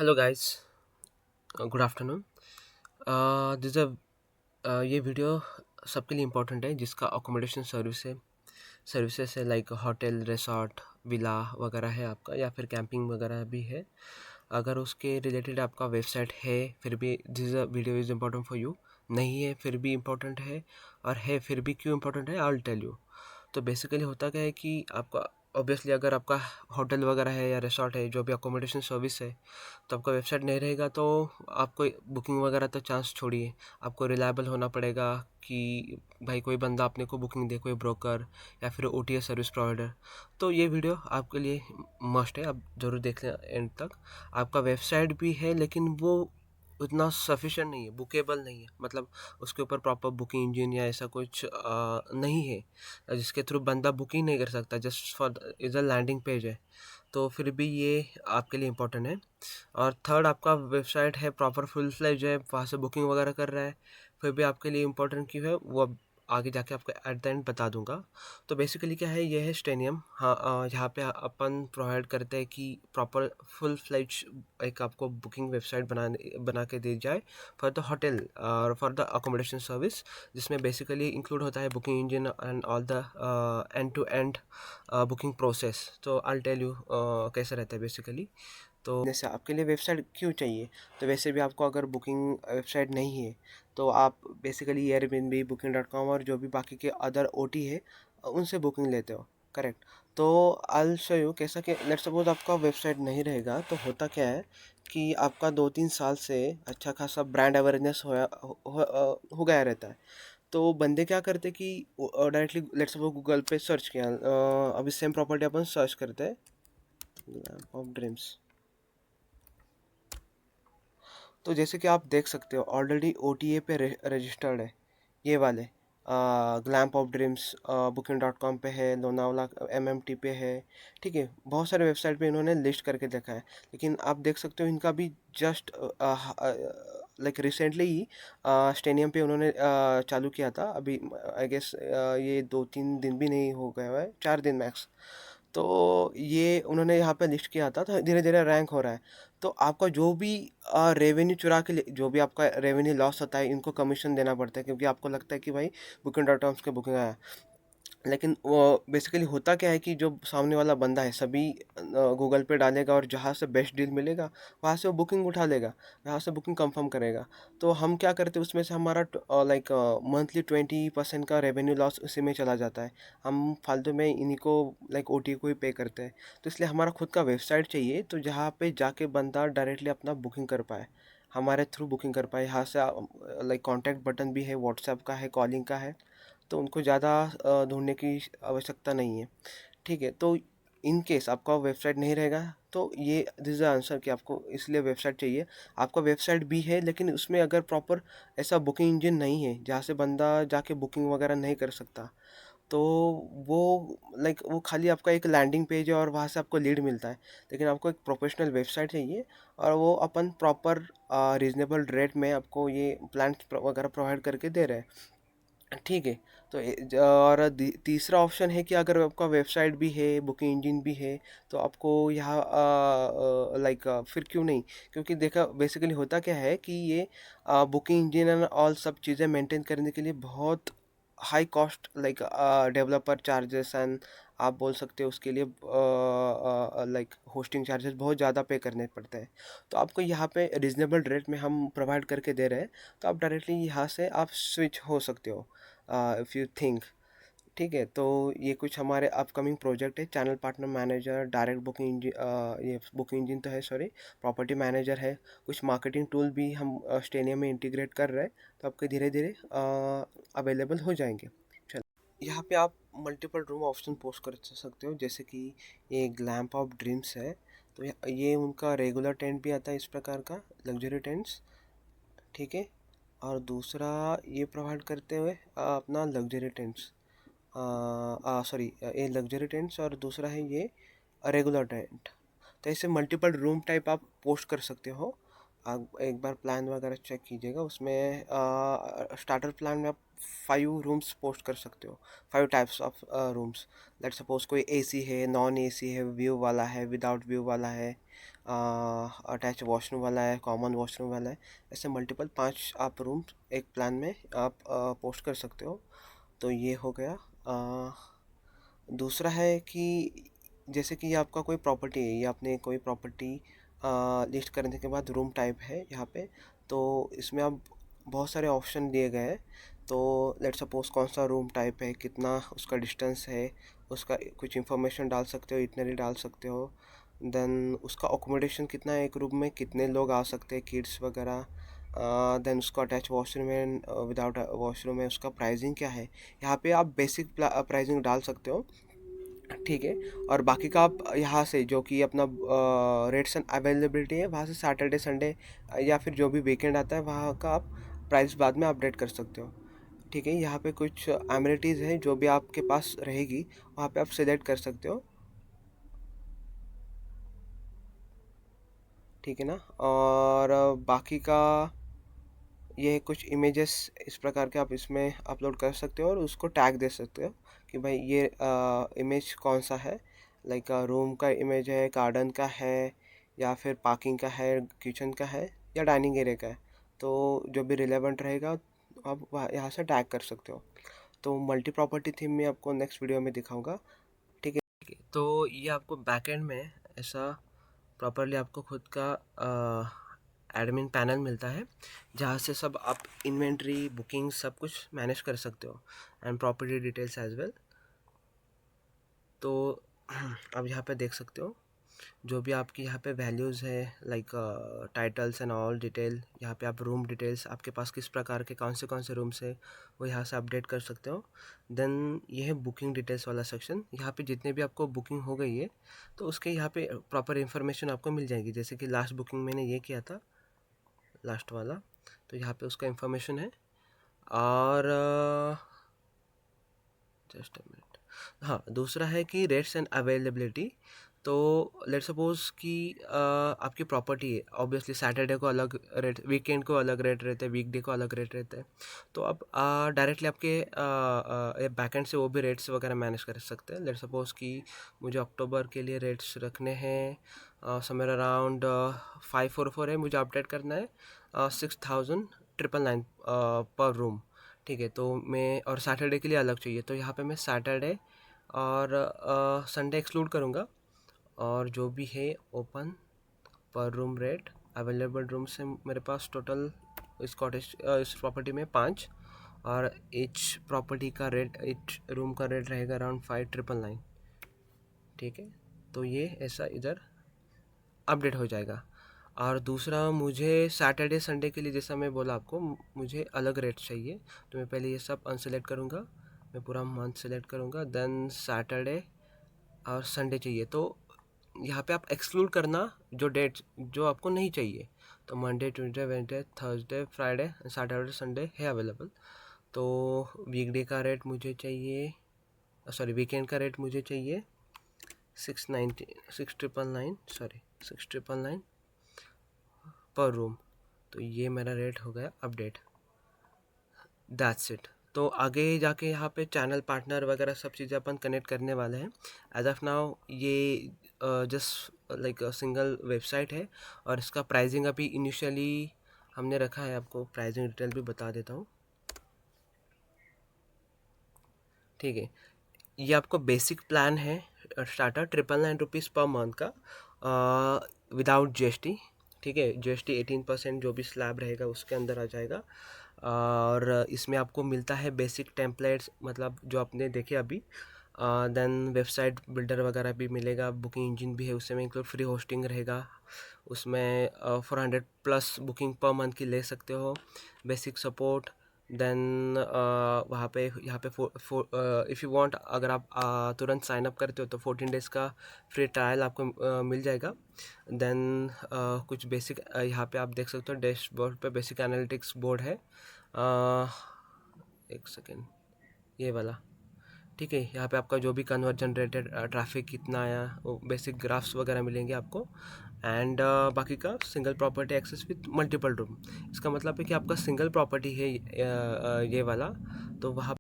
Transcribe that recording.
Hello guys, good afternoon. This ये video सबके लिए इम्पोर्टेंट है जिसका अकोमोडेशन सर्विसेज है, लाइक होटल, रिसोर्ट, विला वगैरह है आपका, या फिर कैंपिंग वगैरह भी है। अगर उसके रिलेटेड आपका वेबसाइट है फिर भी this video is important for you. नहीं है फिर भी इम्पोर्टेंट है, और है फिर भी क्यों इम्पोर्टेंट है, आई विल टेल यू। तो बेसिकली होता क्या है कि आपका ऑब्वियसली अगर आपका होटल वगैरह है या रिसोर्ट है, जो भी अकोमोडेशन सर्विस है, तो आपका वेबसाइट नहीं रहेगा तो आपको बुकिंग वगैरह तो चांस छोड़िए। आपको रिलायबल होना पड़ेगा कि भाई कोई बंदा अपने को बुकिंग दे, कोई ब्रोकर या फिर ओटीएस सर्विस प्रोवाइडर। तो ये वीडियो आपके लिए मस्ट है, आप ज़रूर देख लें एंड तक। आपका वेबसाइट भी है लेकिन वो उतना सफिशेंट नहीं है, बुकेबल नहीं है, मतलब उसके ऊपर प्रॉपर बुकिंग इंजन या ऐसा कुछ नहीं है जिसके थ्रू बंदा बुकिंग नहीं कर सकता, just for is a landing page है। तो फिर भी ये आपके लिए इम्पोर्टेंट है। और थर्ड, आपका वेबसाइट है प्रॉपर फुल फ्लेज है, वहाँ से बुकिंग वगैरह कर रहा है, फिर भी आपके लिए इम्पोर्टेंट क्यों है वो अब आगे जाके आपको एट द एंड बता दूंगा। तो बेसिकली क्या है, ये है स्टेनियम। हाँ, यहाँ पे अपन प्रोवाइड करते हैं कि प्रॉपर फुल फ्लेज एक आपको बुकिंग वेबसाइट बना के दी जाए फॉर द होटल और फॉर द अकोमोडेशन सर्विस, जिसमें बेसिकली इंक्लूड होता है booking engine and all the end to end booking process. तो आई टेल यू कैसे रहता है बेसिकली। तो जैसे आपके लिए वेबसाइट क्यों चाहिए, तो वैसे भी आपको अगर बुकिंग वेबसाइट नहीं है तो आप बेसिकली एयरबीएनबी, Booking.com और जो भी बाकी के अदर ओटी है उनसे बुकिंग लेते हो, करेक्ट। तो आई शो यू कैसा कि लेट्स सपोज आपका वेबसाइट नहीं रहेगा तो होता क्या है कि आपका 2-3 साल से अच्छा खासा ब्रांड अवेयरनेस हो गया रहता है। तो बंदे क्या करते कि डायरेक्टली लेट्स सपोज गूगल पे सर्च किया, अभी सेम प्रॉपर्टी अपन सर्च करते हैं ऑफ ड्रीम्स। तो जैसे कि आप देख सकते हो ऑलरेडी ओटीए पे रजिस्टर्ड है ये वाले। ग्लैम्प ऑफ ड्रीम्स Booking.com पे है, लोनावला एमएमटी पे है। ठीक है, बहुत सारे वेबसाइट पे इन्होंने लिस्ट करके देखा है, लेकिन आप देख सकते हो इनका भी जस्ट लाइक रिसेंटली ही स्टेडियम पे उन्होंने चालू किया था। अभी आई गेस ये 2-3 दिन भी नहीं हो गया है, 4 दिन मैक्स। तो ये उन्होंने यहाँ पे लिस्ट किया था, तो धीरे धीरे रैंक हो रहा है। तो आपका जो भी रेवेन्यू चुरा के जो भी आपका रेवेन्यू लॉस होता है, इनको कमीशन देना पड़ता है, क्योंकि आपको लगता है कि भाई Booking.com के बुकिंग आया। लेकिन वो बेसिकली होता क्या है कि जो सामने वाला बंदा है सभी गूगल पे डालेगा और जहाँ से बेस्ट डील मिलेगा वहाँ से वो बुकिंग उठा लेगा, वहाँ से बुकिंग कंफर्म करेगा। तो हम क्या करते हैं, उसमें से हमारा लाइक मंथली 20% का रेवेन्यू लॉस उसी में चला जाता है। हम फालतू में इन्हीं को लाइक ओटी को ही पे करते हैं। तो इसलिए हमारा खुद का वेबसाइट चाहिए, तो जहाँ पे जाके बंदा डायरेक्टली अपना बुकिंग कर पाए, हमारे थ्रू बुकिंग कर पाए। यहाँ से लाइक कॉन्टैक्ट बटन भी है, व्हाट्सएप का है, कॉलिंग का है, तो उनको ज़्यादा ढूंढने की आवश्यकता नहीं है। ठीक है, तो इन केस आपका वेबसाइट नहीं रहेगा तो ये दिस इज आंसर कि आपको इसलिए वेबसाइट चाहिए। आपका वेबसाइट भी है लेकिन उसमें अगर प्रॉपर ऐसा बुकिंग इंजन नहीं है जहाँ से बंदा जाके बुकिंग वगैरह नहीं कर सकता, तो वो लाइक वो खाली आपका एक लैंडिंग पेज है और वहाँ से आपको लीड मिलता है। लेकिन आपको एक प्रोफेशनल वेबसाइट चाहिए, और वो अपन प्रॉपर रीजनेबल रेट में आपको ये प्लान वगैरह प्रोवाइड करके दे रहे हैं। ठीक है। तो और तीसरा ऑप्शन है कि अगर आपका वेबसाइट भी है, बुकिंग इंजन भी है, तो आपको यहाँ लाइक फिर क्यों नहीं, क्योंकि देखा बेसिकली होता क्या है कि ये बुकिंग इंजन एंड ऑल सब चीज़ें मेंटेन करने के लिए बहुत high cost, like developer charges and आप बोल सकते हो उसके लिए लाइक होस्टिंग चार्जेस बहुत ज़्यादा पे करने पड़ते हैं। तो आपको यहाँ पे रिजनेबल रेट में हम प्रोवाइड करके दे रहे हैं, तो आप डायरेक्टली यहाँ से आप स्विच हो सकते हो इफ़ यू थिंक। ठीक है, तो ये कुछ हमारे अपकमिंग प्रोजेक्ट है, channel partner manager, direct booking engine, ये बुकिंग इंजन तो है सॉरी, प्रॉपर्टी मैनेजर है, कुछ मार्केटिंग टूल भी हम स्टेनियम में इंटीग्रेट कर रहे हैं। तो आपके धीरे धीरे अवेलेबल हो जाएंगे। चलो, यहाँ पे आप मल्टीपल रूम ऑप्शन पोस्ट कर सकते हो, जैसे कि ये ग्लैम्प ऑफ ड्रीम्स है। तो ये उनका रेगुलर टेंट भी आता है इस प्रकार का, लग्जरी टेंट्स। ठीक है, और दूसरा ये प्रोवाइड करते हुए अपना लग्जरी टेंट्स, सॉरी ये लग्जरी टेंट्स, और दूसरा है ये रेगुलर टेंट। तो ऐसे मल्टीपल रूम टाइप आप पोस्ट कर सकते हो। आप एक बार प्लान वगैरह चेक कीजिएगा, उसमें स्टार्टर प्लान में आप 5 रूम्स पोस्ट कर सकते हो, 5 types of rooms. Let suppose कोई एसी है, नॉन एसी है, व्यू वाला है, विदाउट व्यू वाला है, अटैच वॉशरूम वाला है, कॉमन वॉशरूम वाला है, ऐसे मल्टीपल 5 आप रूम एक प्लान में आप पोस्ट कर सकते हो। तो ये हो गया। दूसरा है कि जैसे कि ये आपका कोई प्रॉपर्टी है, ये आपने कोई प्रॉपर्टी लिस्ट करने के बाद रूम टाइप है यहाँ पे, तो इसमें आप बहुत सारे ऑप्शन दिए गए हैं। तो लेट सपोज कौन सा रूम टाइप है, कितना उसका डिस्टेंस है, उसका कुछ इंफॉर्मेशन डाल सकते हो, इतने डाल सकते हो। देन उसका अकोमोडेशन कितना है, एक रूम में कितने लोग आ सकते हैं, किड्स वगैरह। देन उसका अटैच वॉशरूम है, विदाउट वॉशरूम है, उसका प्राइसिंग क्या है। यहाँ पे आप बेसिक प्राइसिंग डाल सकते हो, ठीक है। और बाकी का आप यहाँ से जो कि अपना रेट्स एंड अवेलेबिलिटी है, वहाँ से सैटरडे संडे या फिर जो भी वीकेंड आता है वहाँ का आप प्राइस बाद में अपडेट कर सकते हो, ठीक है। यहाँ पे कुछ एमिनिटीज़ हैं जो भी आपके पास रहेगी, वहाँ पे आप सिलेक्ट कर सकते हो, ठीक है ना। और बाकी का ये कुछ इमेजेस इस प्रकार के आप इसमें अपलोड कर सकते हो और उसको टैग दे सकते हो कि भाई ये इमेज कौन सा है, लाइक रूम का इमेज है, गार्डन का है, या फिर पार्किंग का है, किचन का है, या डाइनिंग एरिया का है। तो जो भी रिलेवेंट रहेगा आप यहाँ से टैग कर सकते हो। तो मल्टी प्रॉपर्टी थीम में आपको नेक्स्ट वीडियो में दिखाऊंगा, ठीक है। तो ये आपको बैकएंड में ऐसा प्रॉपरली आपको खुद का एडमिन पैनल मिलता है, जहाँ से सब आप इन्वेंट्री, बुकिंग सब कुछ मैनेज कर सकते हो, and property details as well. तो अब यहाँ पे देख सकते हो जो भी आपकी यहाँ पे वैल्यूज़ है, like titles and all detail. यहाँ पे आप रूम डिटेल्स, आपके पास किस प्रकार के कौन से रूम्स है, वो यहाँ से अपडेट कर सकते हो। देन ये है बुकिंग डिटेल्स वाला सेक्शन। यहाँ पे जितने भी आपको बुकिंग हो गई है तो उसके यहाँ पे प्रॉपर इन्फॉर्मेशन आपको मिल जाएगी। जैसे कि लास्ट बुकिंग मैंने ये किया था, लास्ट वाला, तो यहाँ पे उसका इन्फॉर्मेशन है। और जस्ट अ मिनट, हाँ, दूसरा है कि रेट्स एंड अवेलेबिलिटी। तो लेट सपोज कि आपकी प्रॉपर्टी है, ऑब्वियसली सैटरडे को अलग रेट, वीकेंड को अलग रेट रहते हैं, वीकडे को अलग रेट रहते हैं। तो आप डायरेक्टली आपके बैकएंड से वो भी रेट्स वगैरह मैनेज कर सकते हैं। लेट सपोज कि मुझे अक्टूबर के लिए रेट्स रखने हैं समवेयर अराउंड 544 है, मुझे अपडेट करना है 6,999 पर रूम, ठीक है। तो मैं, और सैटरडे के लिए अलग चाहिए, तो यहाँ पे मैं सैटरडे और संडे एक्सक्लूड करूँगा, और जो भी है ओपन पर रूम रेट, अवेलेबल रूम्स है मेरे पास टोटल इस कॉटेज, इस प्रॉपर्टी में 5, और ईच प्रॉपर्टी का रेट, ईच रूम का रेट रहेगा अराउंड 5,999, ठीक है। तो ये ऐसा इधर अपडेट हो जाएगा। और दूसरा, मुझे सैटरडे संडे के लिए, जैसा मैं बोला आपको, मुझे अलग रेट चाहिए। तो मैं पहले ये सब अनसेलेक्ट करूँगा, मैं पूरा मंथ सेलेक्ट करूँगा, देन सैटरडे और संडे चाहिए। तो यहाँ पे आप एक्सक्लूड करना जो डेट्स जो आपको नहीं चाहिए। तो Monday, Tuesday, Wednesday, Thursday, Friday, Saturday, Sunday है अवेलेबल। तो वीकडे का रेट मुझे चाहिए, सॉरी वीकेंड का रेट मुझे चाहिए 6,999 पर रूम। तो ये मेरा रेट हो गया अपडेट, दैट्स इट। तो आगे जाके यहाँ पे चैनल पार्टनर वगैरह सब चीज़ें अपन कनेक्ट करने वाले हैं। एज ऑफ नाउ ये जस्ट लाइक सिंगल वेबसाइट है, और इसका प्राइसिंग अभी इनिशियली हमने रखा है, आपको प्राइसिंग डिटेल भी बता देता हूँ, ठीक है। ये आपको बेसिक प्लान है स्टार्टर, 999 रुपीज़ पर मंथ का, विदाउट जीएसटी, ठीक है। जीएसटी 18% जो भी स्लैब रहेगा उसके अंदर आ जाएगा। और इसमें आपको मिलता है बेसिक टेम्पलेट्स, मतलब जो आपने देखे अभी। देन वेबसाइट बिल्डर वगैरह भी मिलेगा, बुकिंग इंजन भी है उससे में इंक्लूड, फ्री होस्टिंग रहेगा उसमें, 400 प्लस बुकिंग पर मंथ की ले सकते हो, बेसिक सपोर्ट। देन वहाँ पे, यहाँ पे इफ़ यू वांट, अगर आप तुरंत साइन अप करते हो तो 14 डेज़ का फ्री ट्रायल आपको मिल जाएगा। देन कुछ बेसिक, यहाँ पे आप देख सकते हो डैशबोर्ड पे बेसिक एनालिटिक्स बोर्ड है, एक सेकेंड, ये वाला, ठीक है। यहाँ पे आपका जो भी कन्वर्जन रेटेड, ट्रैफिक कितना आया, वो बेसिक ग्राफ्स वगैरह मिलेंगे आपको। एंड बाकी का single property access with multiple room. इसका मतलब है कि आपका सिंगल प्रॉपर्टी है ये वाला, तो वहाँ